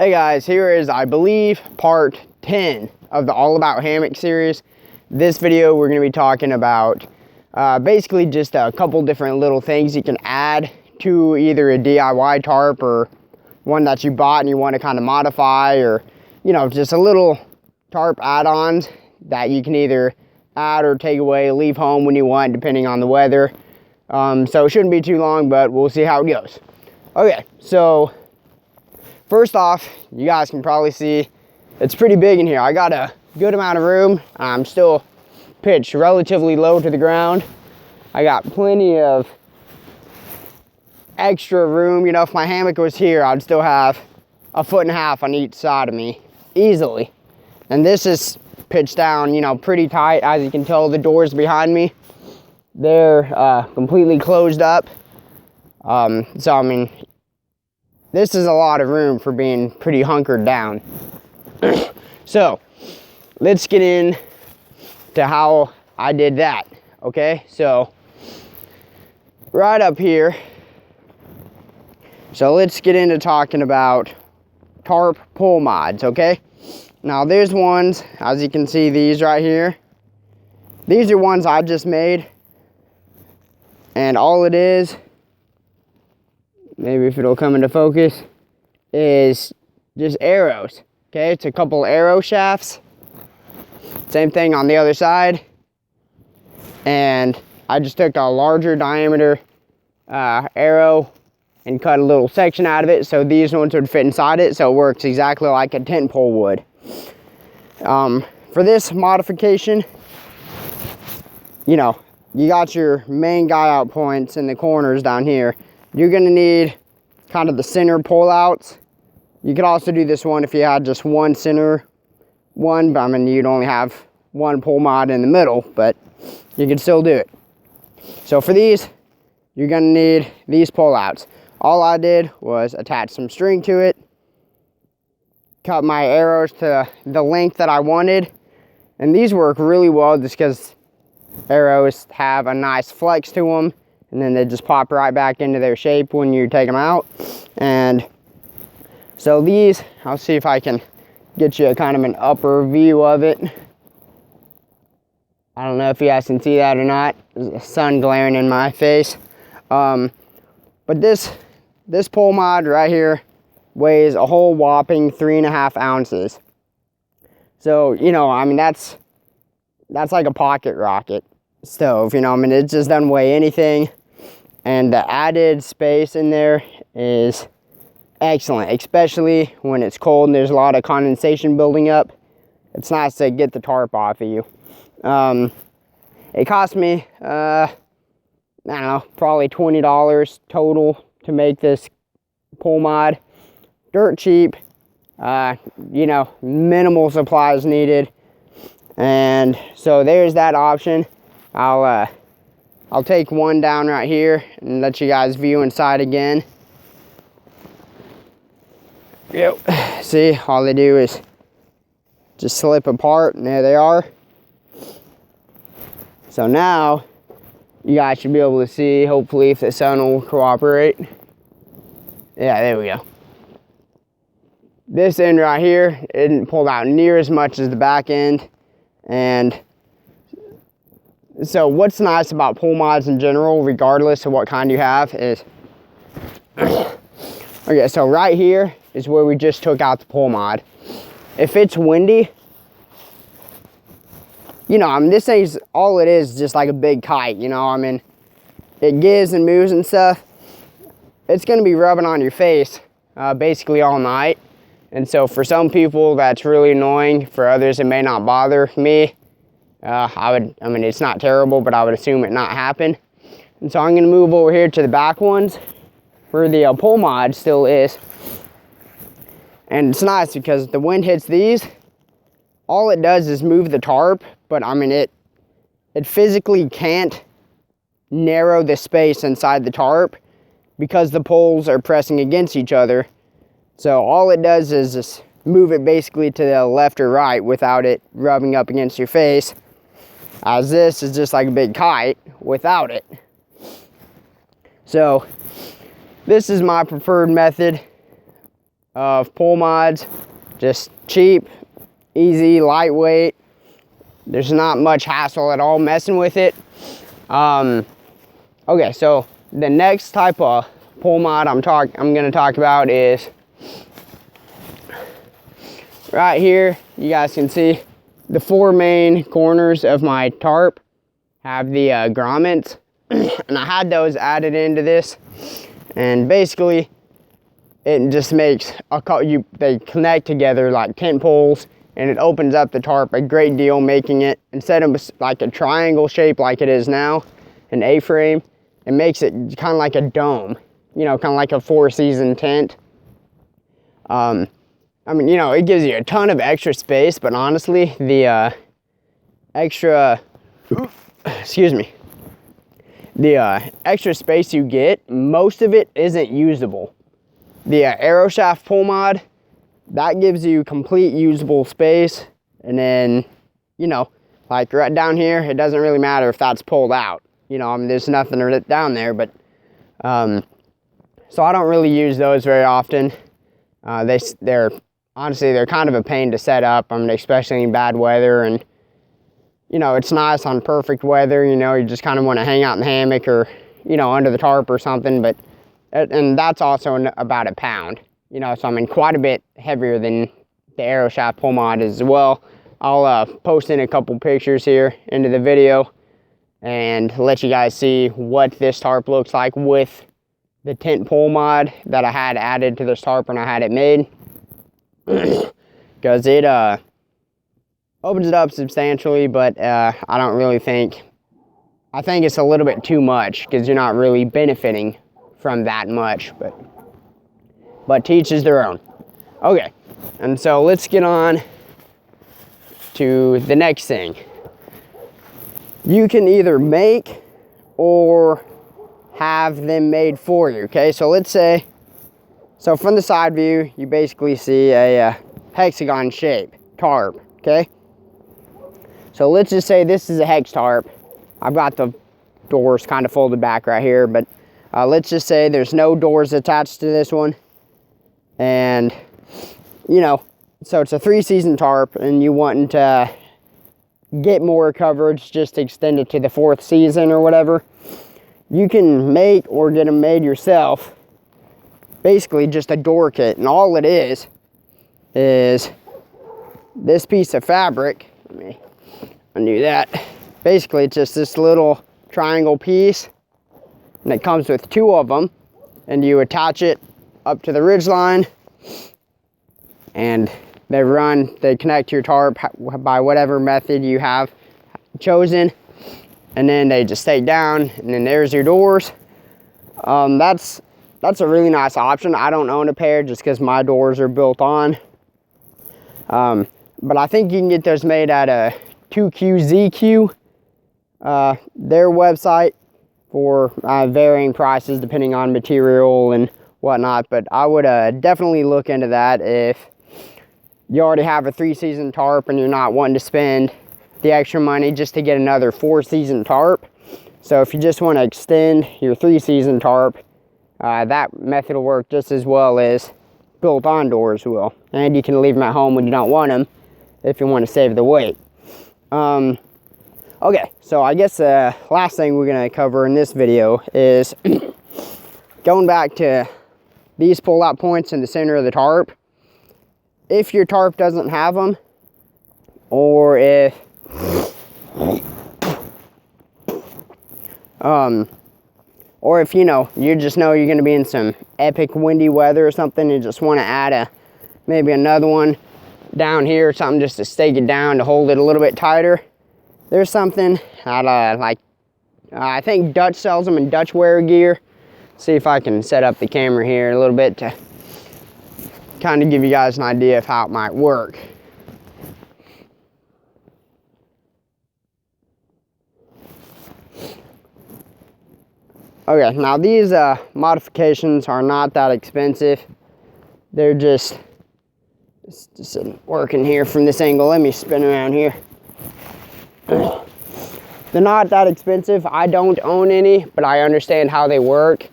Hey guys, here is, I believe, part 10 of the All About Hammock series. This video we're going to be talking about basically just a couple different little things you can add to either a DIY tarp or one that you bought and you want to kind of modify, or you know, just a little tarp add-ons that you can either add or take away, leave home when you want, depending on the weather. So it shouldn't be too long, but we'll see how it goes. Okay, so first off, you guys can probably see it's pretty big in here. I got a good amount of room. I'm still pitched relatively low to the ground. I got plenty of extra room. You know, if my hammock was here, I'd still have 1.5 feet on each side of me easily. And this is pitched down, you know, pretty tight. As you can tell, the doors behind me, they're completely closed up. So I mean, this is a lot of room for being pretty hunkered down. So let's get in to how I did that. Okay, so right up here, so let's get into talking about tarp pull mods. Okay, now there's ones, as you can see, these right here, these are ones I just made, and all it is, maybe if it'll come into focus, is just arrows. Okay, it's a couple arrow shafts. Same thing on the other side. And I just took a larger diameter arrow and cut a little section out of it so these ones would fit inside it, so it works exactly like a tent pole would. For this modification, you know, you got your main guy out points in the corners down here. You're gonna need kind of the center pull outs. You could also do this one if you had just one center one, but I mean, you'd only have one pull mod in the middle, but you can still do it. So for these, you're gonna need these pull outs. All I did was attach some string to it, cut my arrows to the length that I wanted, and these work really well just because arrows have a nice flex to them, and then they just pop right back into their shape when you take them out. And so these, I'll see if I can get you a kind of an upper view of it. I don't know if you guys can see that or not. There's the sun glaring in my face. But this pole mod right here weighs a whole whopping 3.5 ounces. So, you know, I mean, that's like a pocket rocket stove, you know. I mean, it just doesn't weigh anything. And the added space in there is excellent, especially when it's cold and there's a lot of condensation building up. It's nice to get the tarp off of you. It cost me, I don't know, probably $20 total to make this pull mod. Dirt cheap, you know, minimal supplies needed. And so there's that option. I'll take one down right here and let you guys view inside again. Yep, see, all they do is just slip apart, and there they are. So now you guys should be able to see, hopefully, if the sun will cooperate. Yeah, there we go. This end right here isn't pulled out near as much as the back end. And so what's nice about pull mods in general, regardless of what kind you have, is okay, so right here is where we just took out the pull mod. If it's windy, you know, I mean, this thing's, all it is just like a big kite, you know. I mean, it gives and moves and stuff. It's gonna be rubbing on your face basically all night. And so for some people that's really annoying. For others it may not bother. Me, I mean, it's not terrible, but I would assume it not happen. And so I'm gonna move over here to the back ones where the pull mod still is. And it's nice because the wind hits these, all it does is move the tarp, but I mean, it physically can't narrow the space inside the tarp because the poles are pressing against each other. So all it does is just move it basically to the left or right without it rubbing up against your face, as this is just like a big kite without it. So this is my preferred method. of pull mods. Just cheap, easy, lightweight. There's not much hassle at all messing with it. Okay, so the next type of pull mod I'm gonna talk about is right here. You guys can see the 4 main corners of my tarp have the grommets, and I had those added into this, and basically it just makes they connect together like tent poles, and it opens up the tarp a great deal, making it, instead of like a triangle shape like it is now, an A-frame, it makes it kind of like a dome, you know, kind of like a 4-season tent. I mean, you know, it gives you a ton of extra space, but honestly, the extra space you get, most of it isn't usable. The arrow shaft pull mod, that gives you complete usable space, and then, you know, like right down here, it doesn't really matter if that's pulled out. You know, I mean, there's nothing down there, but so I don't really use those very often. They're honestly, they're kind of a pain to set up. I mean, especially in bad weather, and you know, it's nice on perfect weather. You know, you just kind of want to hang out in the hammock or, you know, under the tarp or something. But and that's also about a pound. You know, so I mean, quite a bit heavier than the arrow shaft pull mod as well. I'll post in a couple pictures here into the video and let you guys see what this tarp looks like with the tent pole mod that I had added to this tarp when I had it made. Because it opens it up substantially, but I don't really think, I think it's a little bit too much because you're not really benefiting from that much, but to each is their own. Okay, and so let's get on to the next thing. You can either make or have them made for you, okay? So let's say, so from the side view, you basically see a hexagon shape tarp, okay? So let's just say this is a hex tarp. I've got the doors kind of folded back right here, but let's just say there's no doors attached to this one. And, you know, so it's a 3-season tarp, and you want to get more coverage, just extend it to the 4th season or whatever. You can make or get them made yourself. Basically just a door kit, and all it is this piece of fabric. Let me undo that. Basically it's just this little triangle piece, and it comes with 2 of them, and you attach it up to the ridge line, and they connect to your tarp by whatever method you have chosen, and then they just stay down, and then there's your doors. That's a really nice option. I don't own a pair just because my doors are built on. But I think you can get those made at a 2QZQ, their website, for varying prices depending on material and whatnot. But I would definitely look into that if you already have a 3-season tarp and you're not wanting to spend the extra money just to get another 4-season tarp. So if you just want to extend your 3-season tarp, that method will work just as well as built-on doors will. And you can leave them at home when you don't want them if you want to save the weight. Okay, so I guess the last thing we're going to cover in this video is going back to these pull-out points in the center of the tarp. If your tarp doesn't have them, or if you know, you just know you're going to be in some epic windy weather or something, and just want to add maybe another one down here or something just to stake it down to hold it a little bit tighter. There's something at I think Dutch sells them in Dutch wear gear. See if I can set up the camera here a little bit to kind of give you guys an idea of how it might work. Okay, now these modifications are not that expensive. They're just working here from this angle. Let me spin around here. They're not that expensive. I don't own any, but I understand how they work.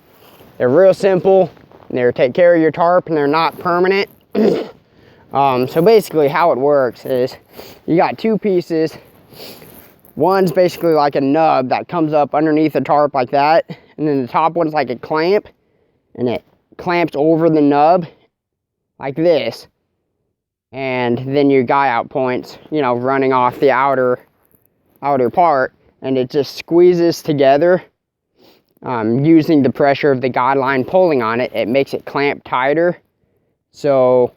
They're real simple. They take care of your tarp and they're not permanent. So basically how it works is you got two pieces. One's basically like a nub that comes up underneath the tarp like that. And then the top one's like a clamp, and it clamps over the nub like this. And then your guy out points, you know, running off the outer part, and it just squeezes together. Using the pressure of the guide line pulling on it, it makes it clamp tighter. So,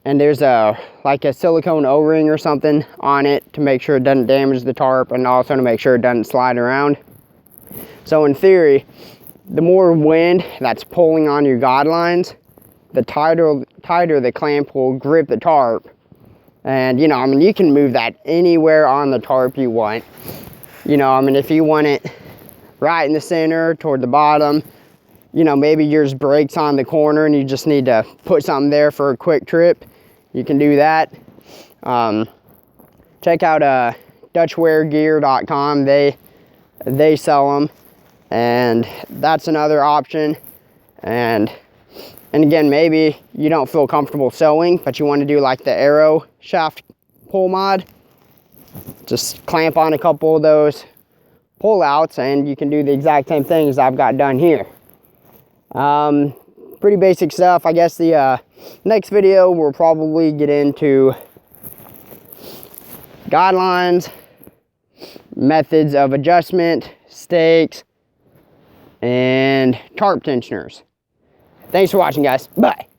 and there's like a silicone O-ring or something on it to make sure it doesn't damage the tarp, and also to make sure it doesn't slide around. So in theory, the more wind that's pulling on your guide lines, the tighter the clamp will grip the tarp. And, you know, I mean, you can move that anywhere on the tarp you want. You know, I mean, if you want it right in the center toward the bottom, you know, maybe yours breaks on the corner and you just need to put something there for a quick trip, you can do that. Check out dutchwaregear.com. They sell them, and that's another option. And again, maybe you don't feel comfortable sewing, but you want to do like the arrow shaft pull mod. Just clamp on a couple of those pull outs and you can do the exact same thing as I've got done here. Pretty basic stuff. I guess the next video we'll probably get into guidelines, methods of adjustment, stakes, and tarp tensioners. Thanks for watching, guys. Bye.